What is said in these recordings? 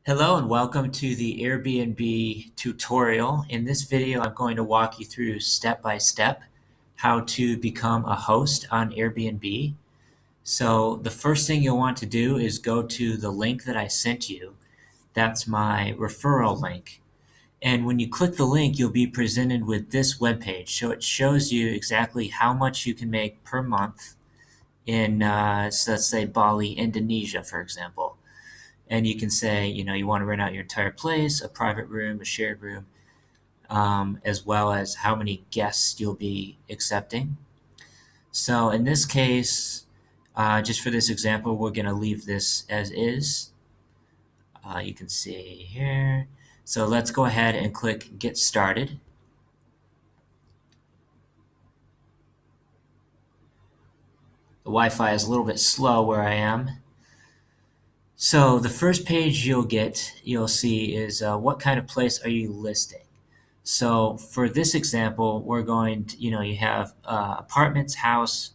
Hello and welcome to the Airbnb tutorial. In this video, I'm going to walk you through step by step how to become a host on Airbnb. So the first thing you'll want to do is go to the link that I sent you. That's my referral link. And when you click the link, you'll be presented with this webpage. So it shows you exactly how much you can make per month in, so let's say Bali, Indonesia, for example. And you can say, you want to rent out your entire place, a private room, a shared room, as well as how many guests you'll be accepting. So in this case, just for this example, we're going to leave this as is. You can see here. So let's go ahead and click Get Started. The Wi-Fi is a little bit slow where I am. So the first page you'll see is what kind of place are you listing? So for this example, we're going to, you have apartments, house,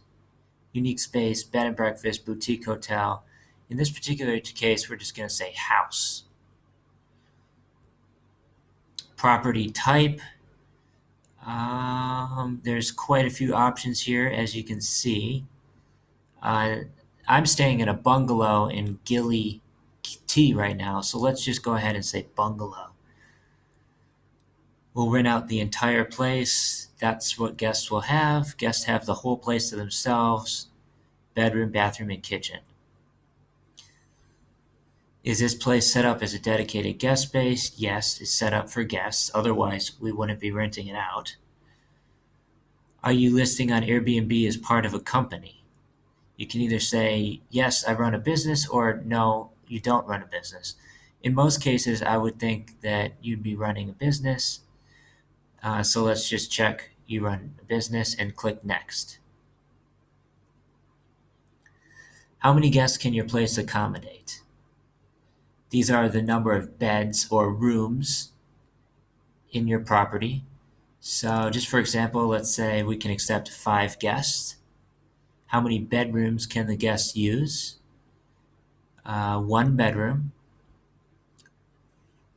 unique space, bed and breakfast, boutique hotel. In this particular case, we're just going to say house. Property type. There's quite a few options here, as you can see. I'm staying in a bungalow in Gili T right now, so let's just go ahead and say bungalow. We'll rent out the entire place. That's what guests will have. Guests have the whole place to themselves, bedroom, bathroom, and kitchen. Is this place set up as a dedicated guest space? Yes, it's set up for guests. Otherwise, we wouldn't be renting it out. Are you listing on Airbnb as part of a company? You can either say, yes, I run a business, or no, you don't run a business. In most cases, I would think that you'd be running a business. So let's just check you run a business and click Next. How many guests can your place accommodate? These are the number of beds or rooms in your property. So just for example, let's say we can accept 5 guests. How many bedrooms can the guests use? 1 bedroom.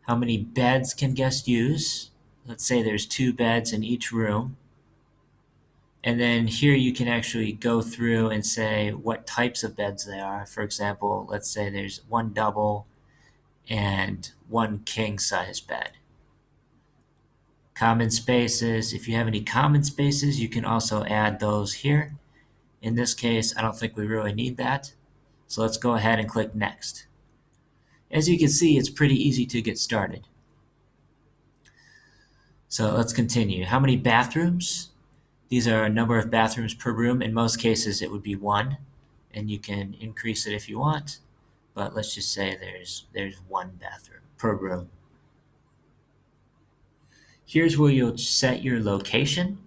How many beds can guests use? Let's say there's 2 beds in each room. And then here you can actually go through and say what types of beds they are. For example, let's say there's 1 double and 1 king size bed. Common spaces. If you have any common spaces, you can also add those here. In this case, I don't think we really need that. So let's go ahead and click Next. As you can see, it's pretty easy to get started. So let's continue. How many bathrooms? These are a number of bathrooms per room. In most cases, it would be 1, and you can increase it if you want. But let's just say there's 1 bathroom per room. Here's where you'll set your location.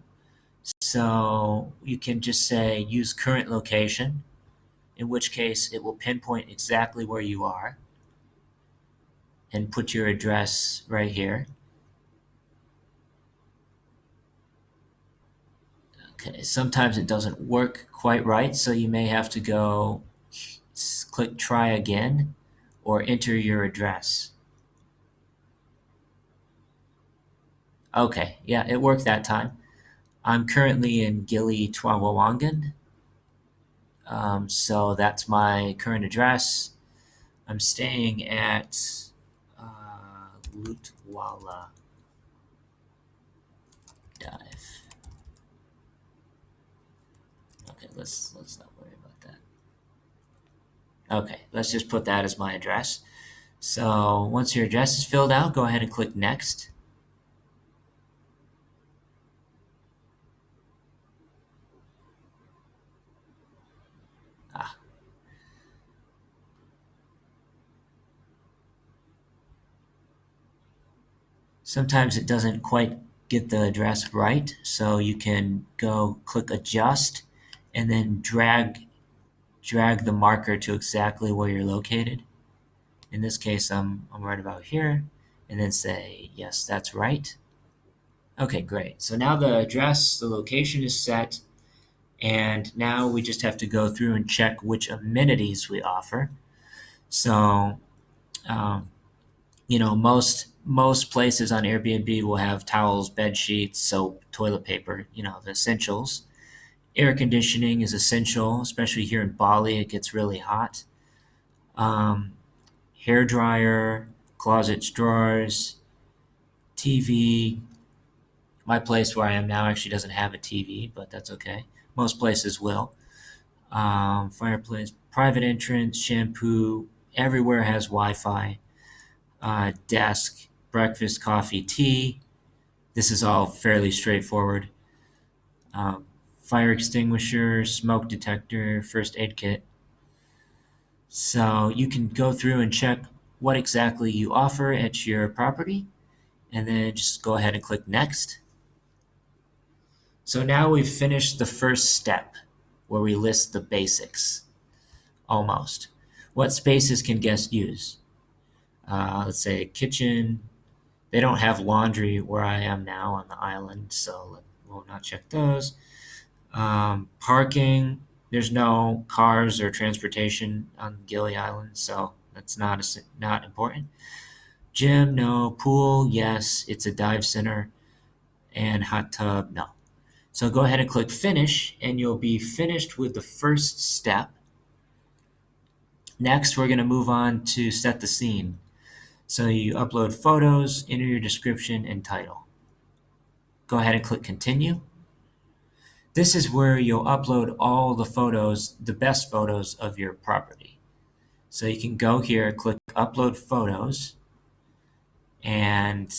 So you can just say use current location, in which case it will pinpoint exactly where you are and put your address right here. Okay, sometimes it doesn't work quite right, so you may have to go click try again or enter your address. Okay, yeah, it worked that time. I'm currently in Gili Traveloka, so that's my current address. I'm staying at Lutwala Dive. Okay, let's not worry about that. Okay, let's just put that as my address. So once your address is filled out, go ahead and click Next. Sometimes it doesn't quite get the address right, so you can go click Adjust and then drag the marker to exactly where you're located. In this case, I'm right about here, and then say, yes, that's right. Okay, great. So now the address, the location is set, and now we just have to go through and check which amenities we offer. So most places on Airbnb will have towels, bed sheets, soap, toilet paper, the essentials. Air conditioning is essential, especially here in Bali. It gets really hot. Um, Hair dryer, closets, drawers, TV. My place where I am now actually doesn't have a TV, but that's okay. Most places will. Fireplace, private entrance, shampoo. Everywhere has Wi-Fi. Desk, breakfast, coffee, tea. This is all fairly straightforward. Um, Fire extinguisher, smoke detector, first aid kit. So you can go through and check what exactly you offer at your property, and then just go ahead and click next. So now we've finished the first step where we list the basics, almost. What spaces can guests use? Let's say kitchen. They don't have laundry where I am now on the island, so we'll not check those. Parking. There's no cars or transportation on Gili Island, so that's not important. Gym, no. Pool, yes. It's a dive center. And hot tub, no. So go ahead and click finish, and you'll be finished with the first step. Next, we're going to move on to set the scene. So you upload photos, enter your description and title. Go ahead and click continue. This is where you'll upload all the photos, the best photos of your property. So you can go here, click upload photos, and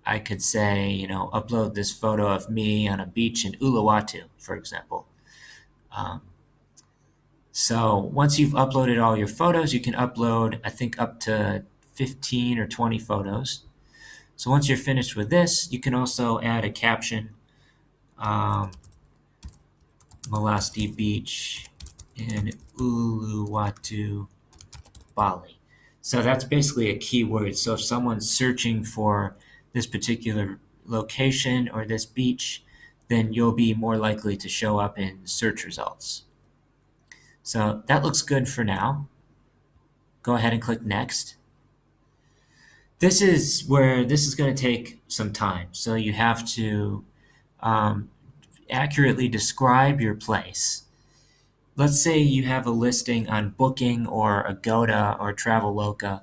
I could say, upload this photo of me on a beach in Uluwatu, for example. So once you've uploaded all your photos, you can upload, I think, up to 15 or 20 photos. So once you're finished with this, you can also add a caption. Melasti Beach in Uluwatu, Bali. So that's basically a keyword. So if someone's searching for this particular location or this beach, then you'll be more likely to show up in search results. So that looks good for now. Go ahead and click next. This is where this is going to take some time. So you have to accurately describe your place. Let's say you have a listing on Booking or Agoda or Traveloka,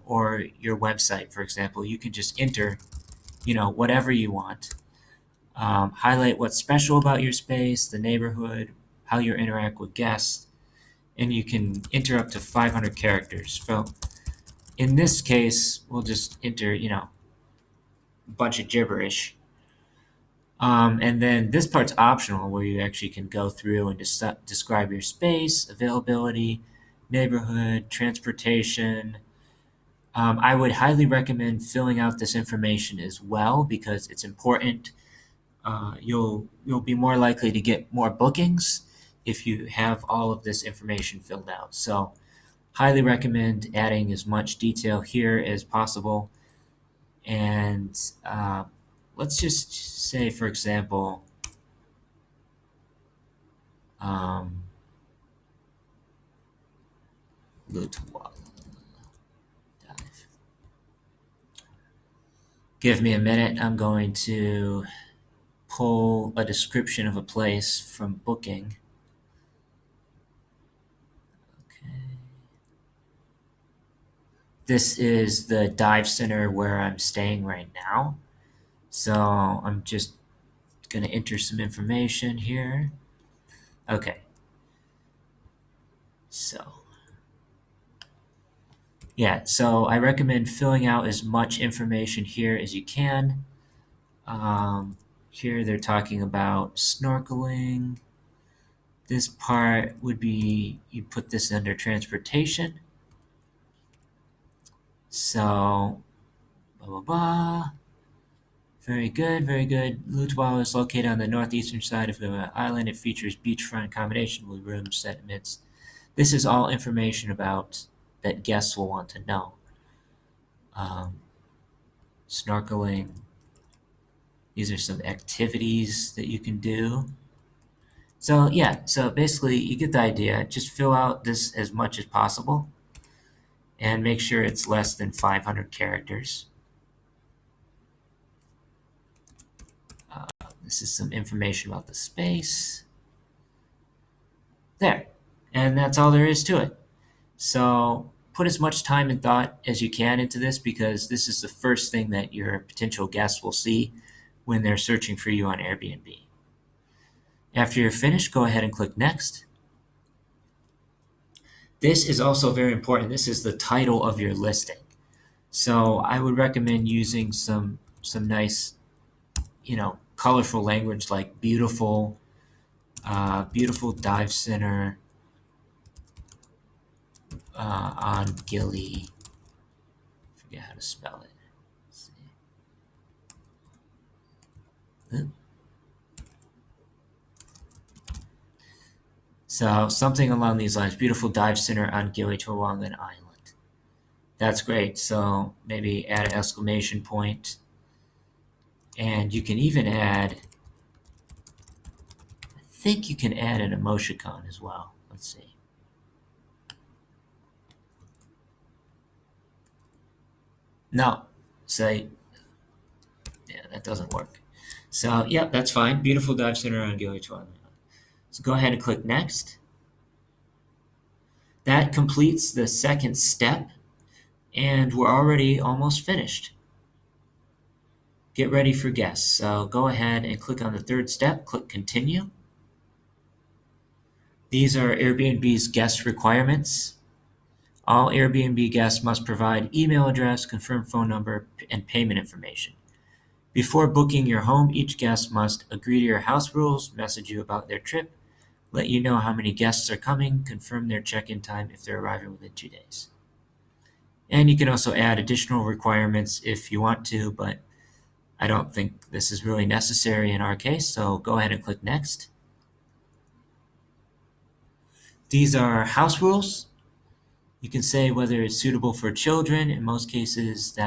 or your website, for example. You can just enter, whatever you want. Highlight what's special about your space, the neighborhood, how you interact with guests, and you can enter up to 500 characters. So in this case, we'll just enter, a bunch of gibberish. And then this part's optional, where you actually can go through and describe your space, availability, neighborhood, transportation. I would highly recommend filling out this information as well because it's important. You'll be more likely to get more bookings if you have all of this information filled out. So highly recommend adding as much detail here as possible. And let's just say, for example, Lutwal dive. Give me a minute. I'm going to pull a description of a place from Booking. Okay. This is the dive center where I'm staying right now. So I'm just going to enter some information here. Okay. So I recommend filling out as much information here as you can. Here they're talking about snorkeling. This part would be, you put this under transportation. So, blah, blah, blah. Very good, very good. Lutwal is located on the northeastern side of the island. It features beachfront accommodation with rooms, sediments. This is all information about that guests will want to know. Snorkeling. These are some activities that you can do. So basically you get the idea. Just fill out this as much as possible. and make sure it's less than 500 characters. This is some information about the space. There. And that's all there is to it. So put as much time and thought as you can into this, because this is the first thing that your potential guests will see when they're searching for you on Airbnb. After you're finished, go ahead and click Next. This is also very important. This is the title of your listing. So I would recommend using some nice, colorful language like beautiful, beautiful dive center on Gili. Forget how to spell it. Let's see. So something along these lines. Beautiful dive center on Gili Island. That's great. So maybe add an exclamation point. And you can even add, I think you can add an emoticon as well. Let's see. No, say, yeah, that doesn't work. So, yep, that's fine. Beautiful dive center on Gili Island. So go ahead and click Next. That completes the second step, and we're already almost finished. Get ready for guests. So go ahead and click on the third step, click Continue. These are Airbnb's guest requirements. All Airbnb guests must provide email address, confirmed phone number, and payment information. Before booking your home, each guest must agree to your house rules, message you about their trip, let you know how many guests are coming, confirm their check-in time if they're arriving within 2 days. And you can also add additional requirements if you want to, but I don't think this is really necessary in our case, so go ahead and click Next. These are house rules. You can say whether it's suitable for children. In most cases,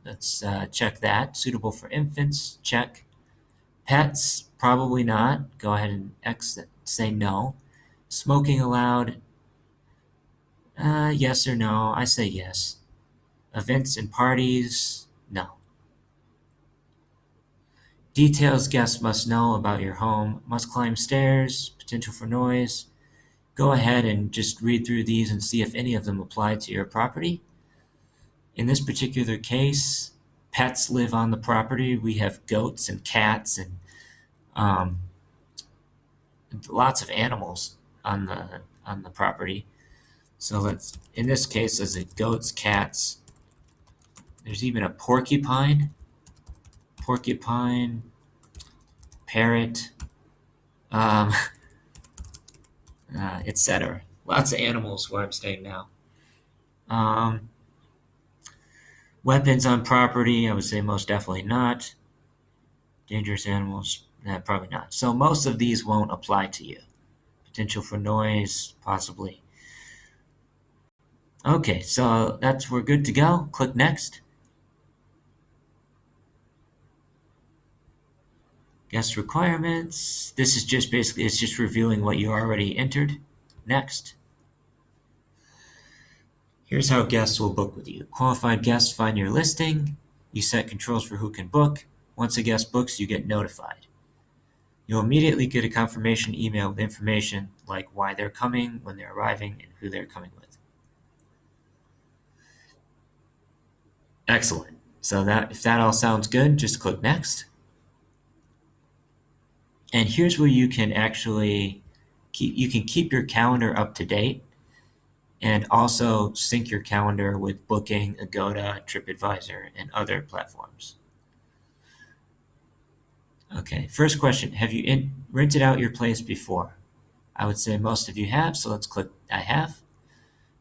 let's check that. Suitable for infants, check. Pets, probably not. Go ahead and say no. Smoking allowed, yes or no. I say yes. Events and parties, no. Details guests must know about your home. Must climb stairs, potential for noise. Go ahead and just read through these and see if any of them apply to your property. In this particular case, pets live on the property. We have goats and cats and lots of animals on the property. So in this case, there's goats, cats. There's even a porcupine, parrot, etc. Lots of animals where I'm staying now. Weapons on property, I would say most definitely not. Dangerous animals, probably not. So most of these won't apply to you. Potential for noise, possibly. Okay, so we're good to go. Click Next. Guest requirements. This is just basically, it's just reviewing what you already entered. Next. Here's how guests will book with you. Qualified guests find your listing. You set controls for who can book. Once a guest books, you get notified. You'll immediately get a confirmation email with information like why they're coming, when they're arriving, and who they're coming with. Excellent. So if that all sounds good, just click Next. And here's where you can actually keep your calendar up to date and also sync your calendar with Booking, Agoda, TripAdvisor, and other platforms. Okay, first question, have you rented out your place before? I would say most of you have, so let's click I have.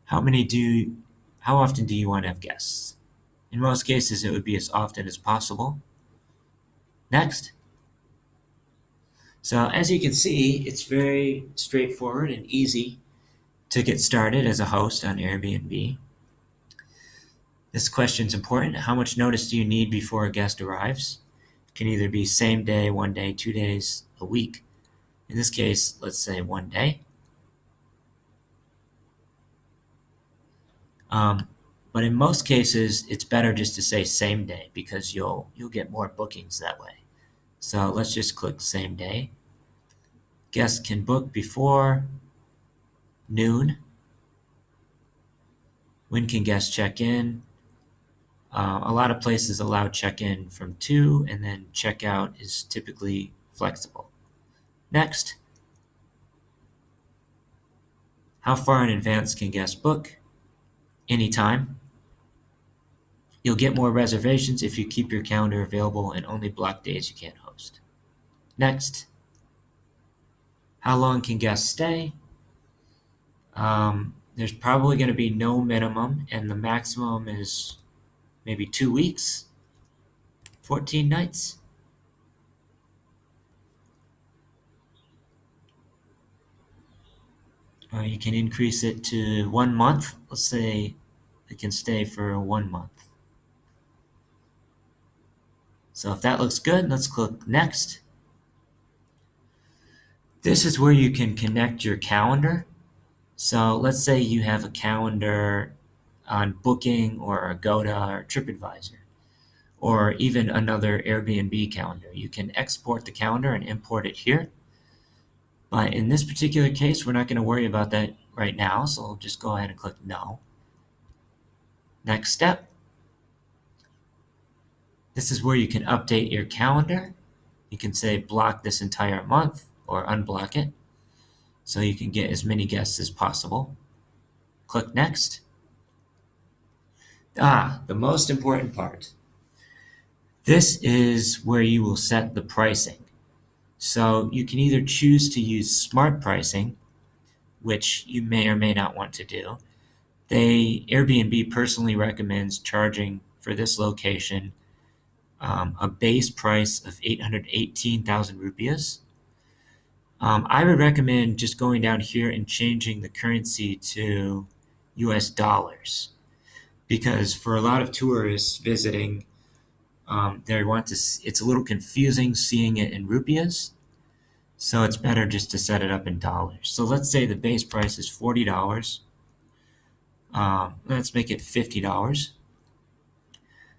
How often do you want to have guests? In most cases, it would be as often as possible. Next. So as you can see, it's very straightforward and easy to get started as a host on Airbnb. This question's important. How much notice do you need before a guest arrives? It can either be same day, 1 day, 2 days, a week. In this case, let's say 1 day. But in most cases, it's better just to say same day because you'll get more bookings that way. So let's just click same day. Guests can book before noon. When can guests check in? A lot of places allow check-in from 2, and then checkout is typically flexible. Next. How far in advance can guests book? Anytime. You'll get more reservations if you keep your calendar available and only block days you can't host. Next. How long can guests stay? There's probably going to be no minimum, and the maximum is maybe 2 weeks, 14 nights. You can increase it to 1 month. Let's say it can stay for 1 month. So if that looks good, let's click next. This is where you can connect your calendar. So let's say you have a calendar on Booking or Agoda or TripAdvisor, or even another Airbnb calendar. You can export the calendar and import it here. But in this particular case, we're not going to worry about that right now, so I'll just go ahead and click no. Next step. This is where you can update your calendar. You can say block this entire month or unblock it, so you can get as many guests as possible. Click next. The most important part. This is where you will set the pricing. So you can either choose to use smart pricing, which you may or may not want to do. Airbnb personally recommends charging for this location a base price of 818,000 rupees. I would recommend just going down here and changing the currency to US dollars, because for a lot of tourists visiting, it's a little confusing seeing it in rupees. So it's better just to set it up in dollars. So let's say the base price is $40. Let's make it $50.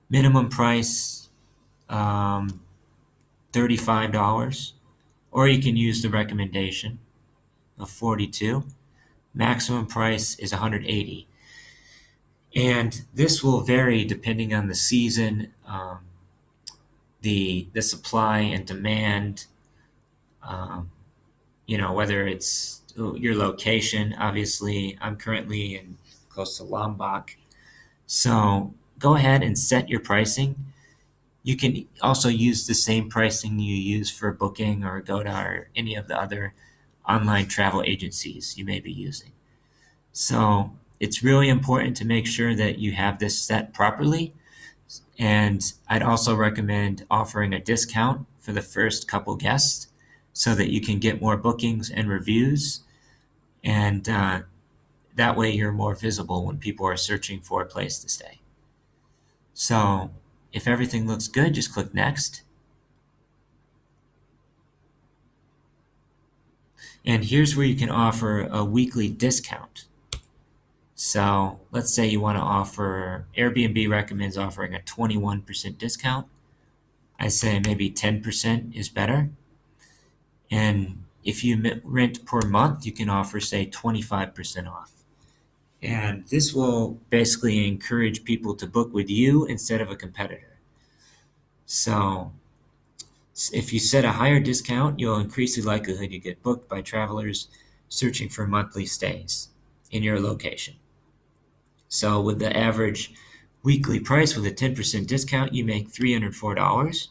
Minimum price, $35. Or you can use the recommendation of 42. Maximum price is 180. And this will vary depending on the season, the supply and demand, whether it's your location. Obviously, I'm currently in close to Lombok. So go ahead and set your pricing. You can also use the same pricing you use for Booking or Agoda or any of the other online travel agencies you may be using. So it's really important to make sure that you have this set properly. And I'd also recommend offering a discount for the first couple guests so that you can get more bookings and reviews. And that way you're more visible when people are searching for a place to stay. So if everything looks good, just click next. And here's where you can offer a weekly discount. So let's say you want to offer, Airbnb recommends offering a 21% discount. I say maybe 10% is better. And if you rent per month, you can offer, say, 25% off. And this will basically encourage people to book with you instead of a competitor. So if you set a higher discount, you'll increase the likelihood you get booked by travelers searching for monthly stays in your location. So with the average weekly price with a 10% discount, you make $304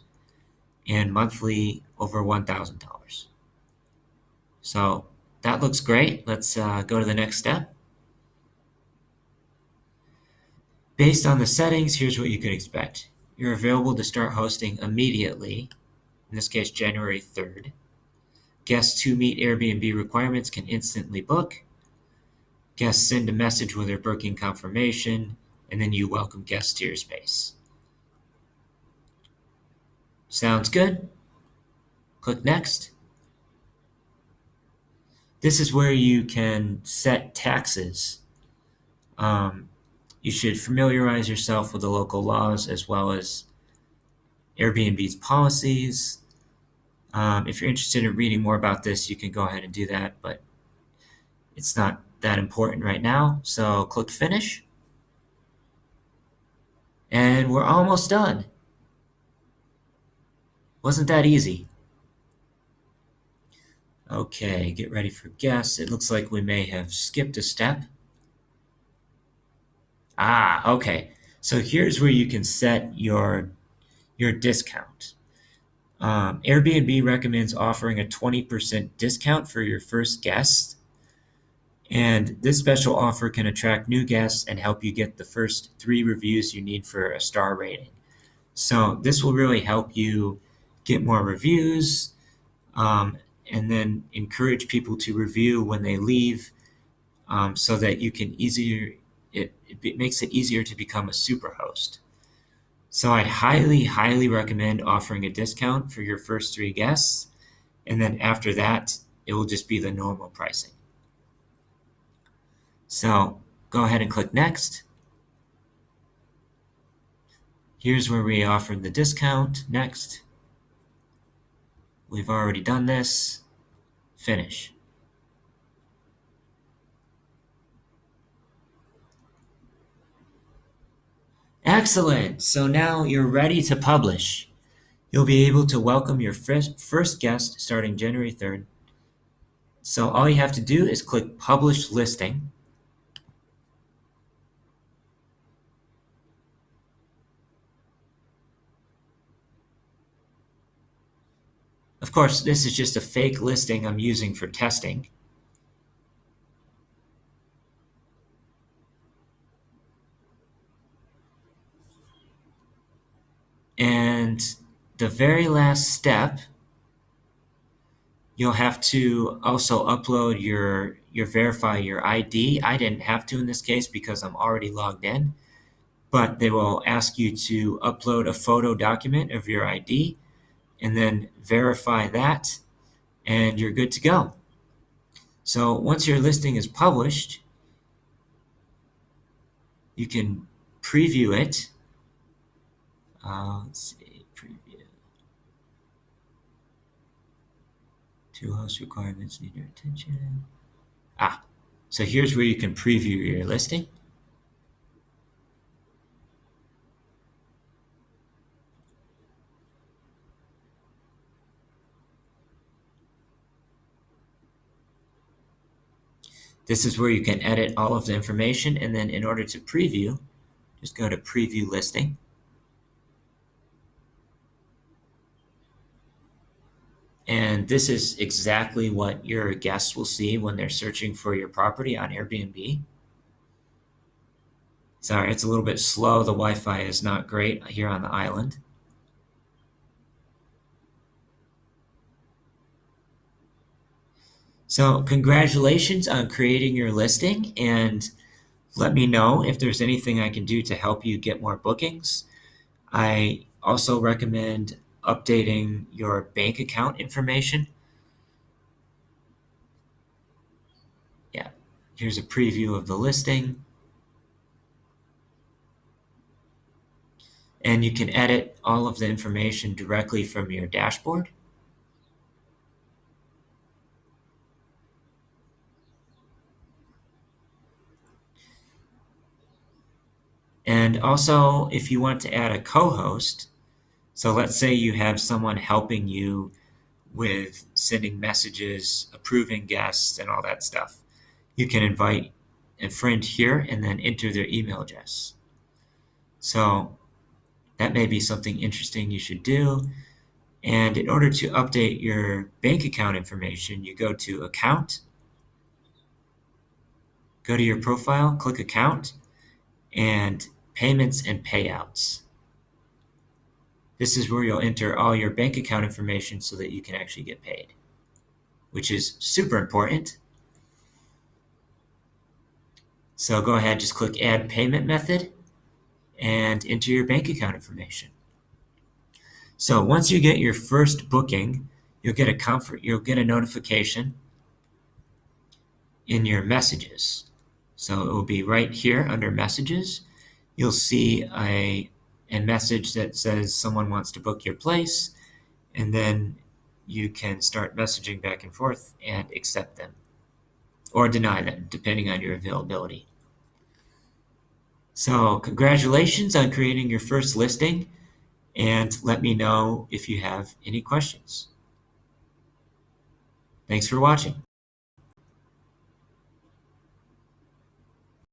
and monthly over $1,000. So that looks great. Let's go to the next step. Based on the settings, here's what you can expect. You're available to start hosting immediately, in this case, January 3rd. Guests who meet Airbnb requirements can instantly book. Guests send a message with their booking confirmation, and then you welcome guests to your space. Sounds good? Click next. This is where you can set taxes. You should familiarize yourself with the local laws as well as Airbnb's policies. If you're interested in reading more about this, you can go ahead and do that, but it's not that important right now. So click finish. And we're almost done. Wasn't that easy? Okay, get ready for guests. It looks like we may have skipped a step. Okay. So here's where you can set your discount. Airbnb recommends offering a 20% discount for your first guest. And this special offer can attract new guests and help you get the first 3 reviews you need for a star rating. So this will really help you get more reviews, and then encourage people to review when they leave, so that you can it makes it easier to become a superhost. So I'd highly recommend offering a discount for your first 3 guests, and then after that, it will just be the normal pricing. So go ahead and click next. Here's where we offered the discount. Next. We've already done this. Finish. Excellent. So now you're ready to publish. You'll be able to welcome your first guest starting January 3rd. So all you have to do is click Publish Listing. Of course, this is just a fake listing I'm using for testing. And the very last step, you'll have to also upload verify your ID. I didn't have to in this case because I'm already logged in, but they will ask you to upload a photo document of your ID and then verify that, and you're good to go. So once your listing is published, you can preview it. Let's see, preview. 2 host requirements need your attention. So here's where you can preview your listing. This is where you can edit all of the information, and then in order to preview, just go to Preview Listing. And this is exactly what your guests will see when they're searching for your property on Airbnb. Sorry, it's a little bit slow. The Wi-Fi is not great here on the island. So congratulations on creating your listing, and let me know if there's anything I can do to help you get more bookings. I also recommend updating your bank account information. Yeah, here's a preview of the listing. And you can edit all of the information directly from your dashboard. And also, if you want to add a co-host, so let's say you have someone helping you with sending messages, approving guests, and all that stuff, you can invite a friend here and then enter their email address. So that may be something interesting you should do. And in order to update your bank account information, you go to Account, go to your profile, click Account, and Payments and Payouts. This is where you'll enter all your bank account information so that you can actually get paid, which is super important. So go ahead, just click Add Payment Method and enter your bank account information. So once you get your first booking, you'll get a notification in your messages. So it will be right here under Messages. you'll see a message that says someone wants to book your place, and then you can start messaging back and forth and accept them or deny them, depending on your availability. So congratulations on creating your first listing, and let me know if you have any questions. Thanks for watching.